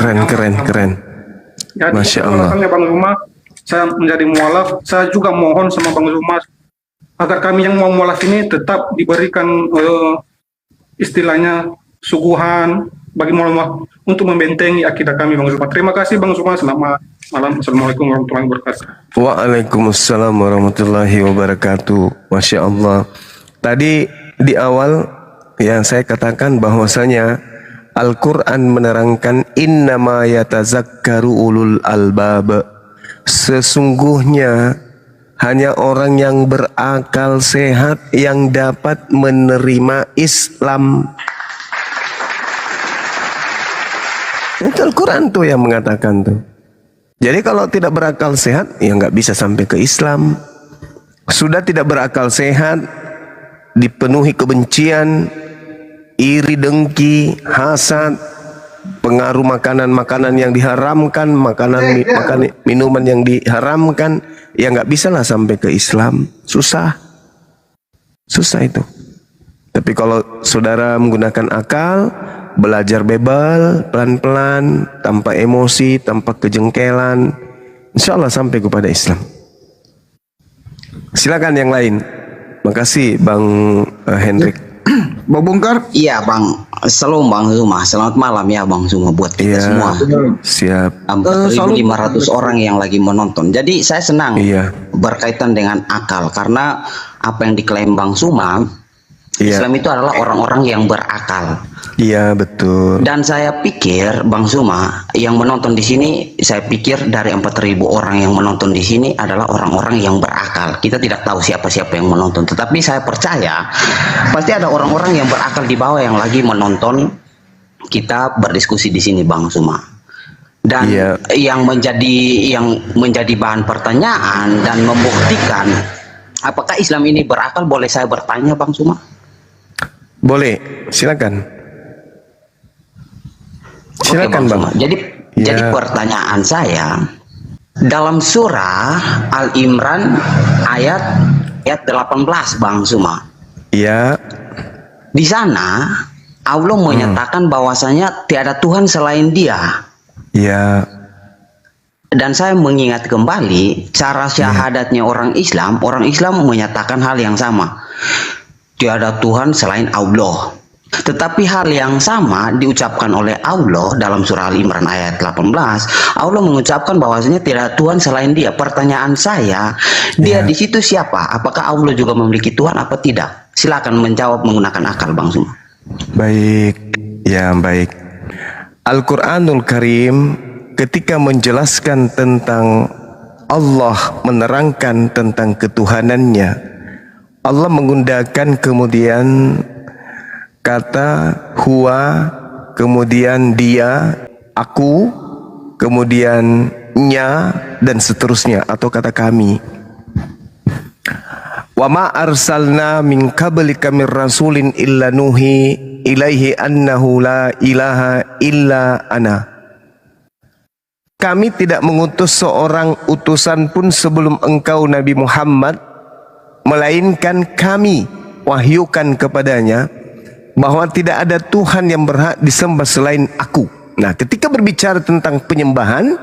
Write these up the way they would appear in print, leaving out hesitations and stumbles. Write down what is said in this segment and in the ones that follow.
Keren, keren, keren. Jadi Masya Allah. alasannya Bang Zuma, saya menjadi mualaf, saya juga mohon sama Bang Zuma agar kami yang mau mualaf ini tetap diberikan istilahnya suguhan bagi mualaf untuk membentengi akidah kami Bang Zuma. Terima kasih Bang Zuma, selamat malam. Assalamualaikum warahmatullahi wabarakatuh. Waalaikumsalam warahmatullahi wabarakatuh. Masya Allah. Tadi di awal yang saya katakan bahwasanya Al-Quran menerangkan innama yatazakkaru ulul albab. Sesungguhnya hanya orang yang berakal sehat yang dapat menerima Islam. Itu Al-Quran tuh yang mengatakan tuh. Jadi kalau tidak berakal sehat, ya nggak bisa sampai ke Islam. Sudah tidak berakal sehat, dipenuhi kebencian, iri dengki, hasad, pengaruh makanan-makanan yang diharamkan, minuman yang diharamkan, ya nggak bisa lah sampai ke Islam. Susah itu. Tapi kalau saudara menggunakan akal, belajar bebal, pelan-pelan, tanpa emosi, tanpa kejengkelan, insya Allah sampai kepada Islam. Silakan yang lain. Makasih Bang Hendrik. Bang Bongkar? Iya Bang, shalom Bang Zuma, selamat malam ya Bang Zuma buat kita semua. Siap. 4.500 orang yang lagi menonton. Jadi saya senang berkaitan dengan akal karena apa yang diklaim Bang Zuma, Islam itu adalah orang-orang yang berakal. Iya betul. Dan saya pikir Bang Zuma yang menonton di sini, saya pikir dari 4.000 orang yang menonton di sini adalah orang-orang yang berakal. Kita tidak tahu siapa-siapa yang menonton, tetapi saya percaya pasti ada orang-orang yang berakal di bawah yang lagi menonton kita berdiskusi di sini Bang Zuma. Dan yang menjadi bahan pertanyaan dan membuktikan apakah Islam ini berakal, boleh saya bertanya Bang Zuma? Boleh, silakan. Silakan Bang. Jadi pertanyaan saya, dalam surah Al-Imran ayat 18 Bang Zuma. Iya. Di sana Allah menyatakan bahwasanya tiada Tuhan selain Dia. Iya. Dan saya mengingat kembali cara syahadatnya orang Islam menyatakan hal yang sama. Tiada Tuhan selain Allah. Tetapi hal yang sama diucapkan oleh Allah dalam surah Al-Imran ayat 18. Allah mengucapkan bahwasanya tidak Tuhan selain Dia. Pertanyaan saya, Dia di situ siapa? Apakah Allah juga memiliki Tuhan apa tidak? Silakan menjawab menggunakan akal Bang Zuma. Baik, ya baik. Al-Quranul Karim ketika menjelaskan tentang Allah, menerangkan tentang ketuhanannya, Allah menggunakan kemudian kata huwa, kemudian dia, aku, kemudian nya, dan seterusnya, atau kata kami. Wa ma arsalna min qablika mir rasulin illa nuhi ilaihi annahu la ilaha illa ana. Kami tidak mengutus seorang utusan pun sebelum engkau Nabi Muhammad, melainkan kami wahyukan kepadanya bahwa tidak ada Tuhan yang berhak disembah selain aku. Nah, ketika berbicara tentang penyembahan,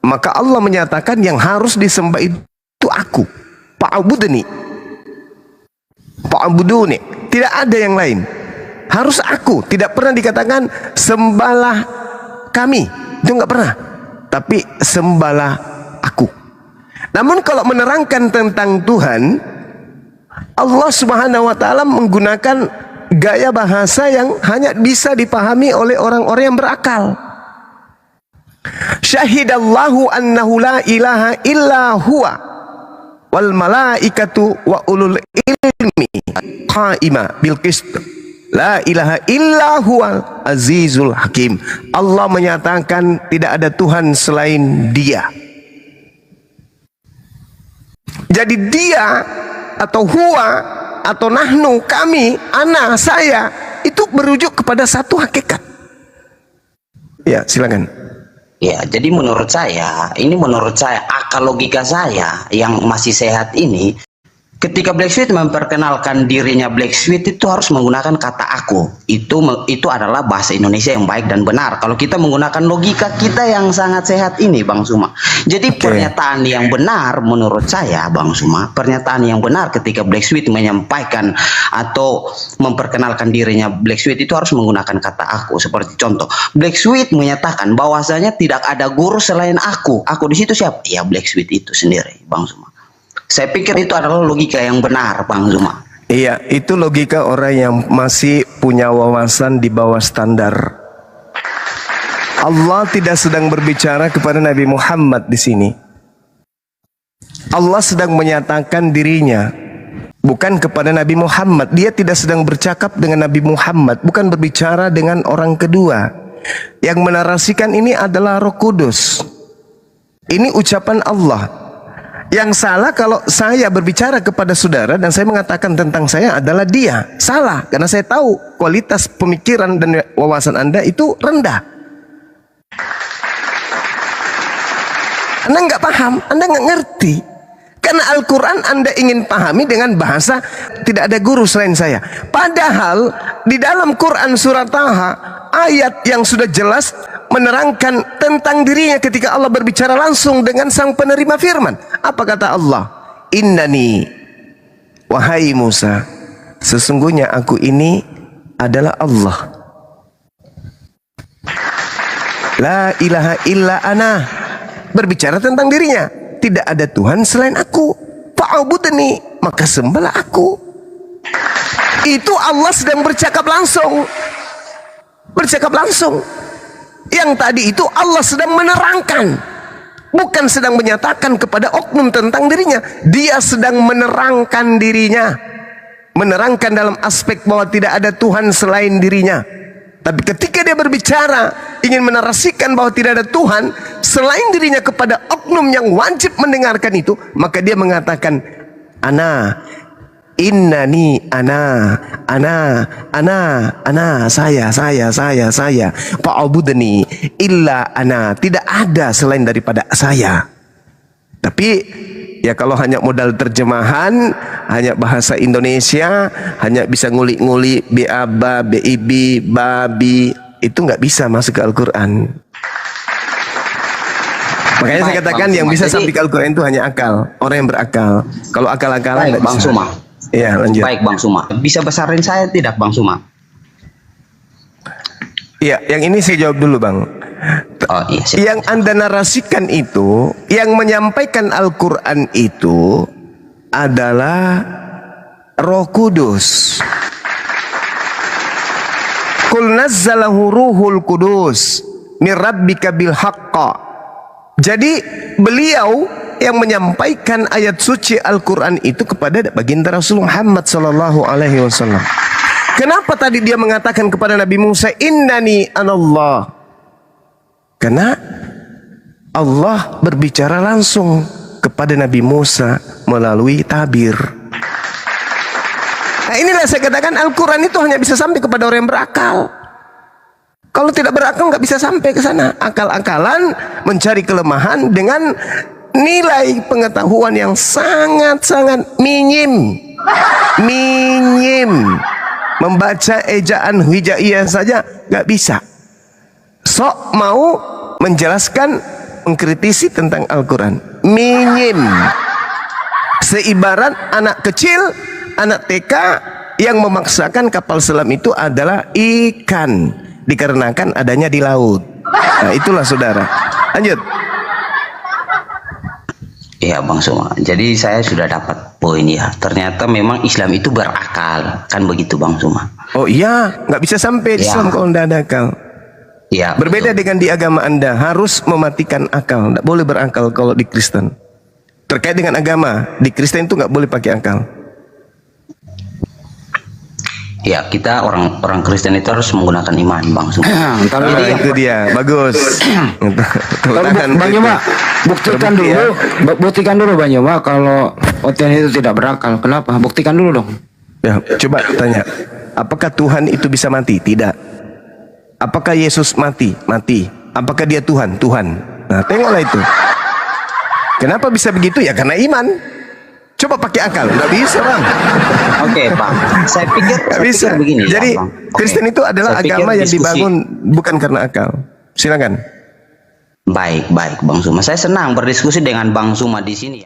maka Allah menyatakan yang harus disembah itu aku. Fa'budni. Fa'buduni. Tidak ada yang lain. Harus aku. Tidak pernah dikatakan sembahlah kami. Itu nggak pernah. Tapi sembahlah aku. Namun kalau menerangkan tentang Tuhan, Allah Subhanahu wa taala menggunakan gaya bahasa yang hanya bisa dipahami oleh orang-orang yang berakal. Syahidallahu annahu la ilaha illa huwa wal malaikatu wa ulul ilmi qaima bil qist. La ilaha illa huwal azizul hakim. Allah menyatakan tidak ada Tuhan selain Dia. Jadi Dia atau huwa atau nahnu, kami, ana, saya, itu merujuk kepada satu hakikat. Ya, silakan. Ya, jadi menurut saya, akal logika saya yang masih sehat ini, Ketika Black Sweet memperkenalkan dirinya Black Sweet itu harus menggunakan kata aku. Itu adalah bahasa Indonesia yang baik dan benar. Kalau kita menggunakan logika kita yang sangat sehat ini, Bang Suma. Jadi pernyataan yang benar menurut saya, Bang Suma, pernyataan yang benar ketika Black Sweet menyampaikan atau memperkenalkan dirinya Black Sweet itu harus menggunakan kata aku. Seperti contoh, Black Sweet menyatakan bahwasanya tidak ada guru selain aku. Aku di situ siapa? Ya Black Sweet itu sendiri, Bang Suma. Saya pikir itu adalah logika yang benar, Bang Zuma. Iya, itu logika orang yang masih punya wawasan di bawah standar. Allah tidak sedang berbicara kepada Nabi Muhammad di sini. Allah sedang menyatakan dirinya, bukan kepada Nabi Muhammad. Dia tidak sedang bercakap dengan Nabi Muhammad, bukan berbicara dengan orang kedua. Yang menarasikan ini adalah Roh Kudus. Ini ucapan Allah. Yang salah kalau saya berbicara kepada saudara dan saya mengatakan tentang saya adalah dia. Salah, karena saya tahu kualitas pemikiran dan wawasan Anda itu rendah. Anda nggak paham, Anda nggak ngerti. Karena Al-Quran Anda ingin pahami dengan bahasa tidak ada guru selain saya. Padahal di dalam Quran surat Taha, ayat yang sudah jelas menerangkan tentang dirinya ketika Allah berbicara langsung dengan sang penerima firman. Apa kata Allah? Innani, wahai Musa, sesungguhnya aku ini adalah Allah. La ilaha illa ana. Berbicara tentang dirinya. Tidak ada Tuhan selain aku. Fa'budni, maka sembahlah aku. Itu Allah sedang bercakap langsung. Bercakap langsung. Yang tadi itu Allah sedang menerangkan, bukan sedang menyatakan kepada oknum tentang dirinya. Dia sedang menerangkan dirinya, menerangkan dalam aspek bahwa tidak ada Tuhan selain dirinya. Tapi ketika dia berbicara ingin menarasikan bahwa tidak ada Tuhan selain dirinya kepada oknum yang wajib mendengarkan itu, maka dia mengatakan ana, innani ana, saya fa'budni illa ana, tidak ada selain daripada saya. Tapi ya kalau hanya modal terjemahan, hanya bahasa Indonesia, hanya bisa ngulik-ngulik biaba, bibi, babi, itu nggak bisa masuk ke Al-Quran. Makanya saya katakan yang bisa sampai ke Al-Quran itu hanya akal, orang yang berakal. Kalau akal-akalan nggak bisa. Bang Suma. Iya, lanjut. Baik, Bang Suma. Bisa besarin saya tidak, Bang Suma? Iya, yang ini saya jawab dulu, Bang. Oh, iya, siap. Yang Anda narasikan itu, yang menyampaikan Al-Quran itu adalah Roh Kudus. Qul nazzalahu ruhul kudus min rabbika bil haqqa. Jadi beliau yang menyampaikan ayat suci Al-Quran itu kepada baginda Rasul Muhammad sallallahu alaihi wasallam. Kenapa tadi dia mengatakan kepada Nabi Musa, innani anallah? Karena Allah berbicara langsung kepada Nabi Musa melalui tabir. Nah, inilah saya katakan Al-Quran itu hanya bisa sampai kepada orang yang berakal. Kalau tidak berakal nggak bisa sampai ke sana. Akal-akalan mencari kelemahan dengan nilai pengetahuan yang sangat-sangat minim. Membaca ejaan hijaiyah saja nggak bisa. Sok mau menjelaskan, mengkritisi tentang Al-Quran. Minim. Seibarat anak kecil, anak TK yang memaksakan kapal selam itu adalah ikan. Dikarenakan adanya di laut. Nah, itulah saudara. Lanjut. Iya, Bang Suma. Jadi saya sudah dapat poin ya. Ternyata memang Islam itu berakal. Kan begitu, Bang Suma? Oh iya, nggak bisa sampai di Islam kalau tidak ada akal. Iya. Berbeda dengan di agama Anda, harus mematikan akal. Tidak boleh berakal kalau di Kristen. Terkait dengan agama, di Kristen itu nggak boleh pakai akal. Ya, kita orang Kristen itu harus menggunakan iman, Bang Suma. Jadi itu dia, bagus. Bang Yoma, buktikan dulu Bang Yoma kalau Otian itu tidak berakal. Kenapa? Buktikan dulu dong. Ya, coba tanya. Apakah Tuhan itu bisa mati? Tidak. Apakah Yesus mati? Mati. Apakah dia Tuhan? Tuhan. Nah, tengoklah itu. Kenapa bisa begitu? Ya karena iman. Coba pakai akal, nggak bisa bang. Oke, Pak. Saya pikir Nggak bisa. begini ya, Jadi Bang. Oke. Kristen itu adalah Saya pikir agama yang diskusi- dibangun bukan karena akal. Silakan. Baik, baik, Bang Suma. Saya senang berdiskusi dengan Bang Suma di sini.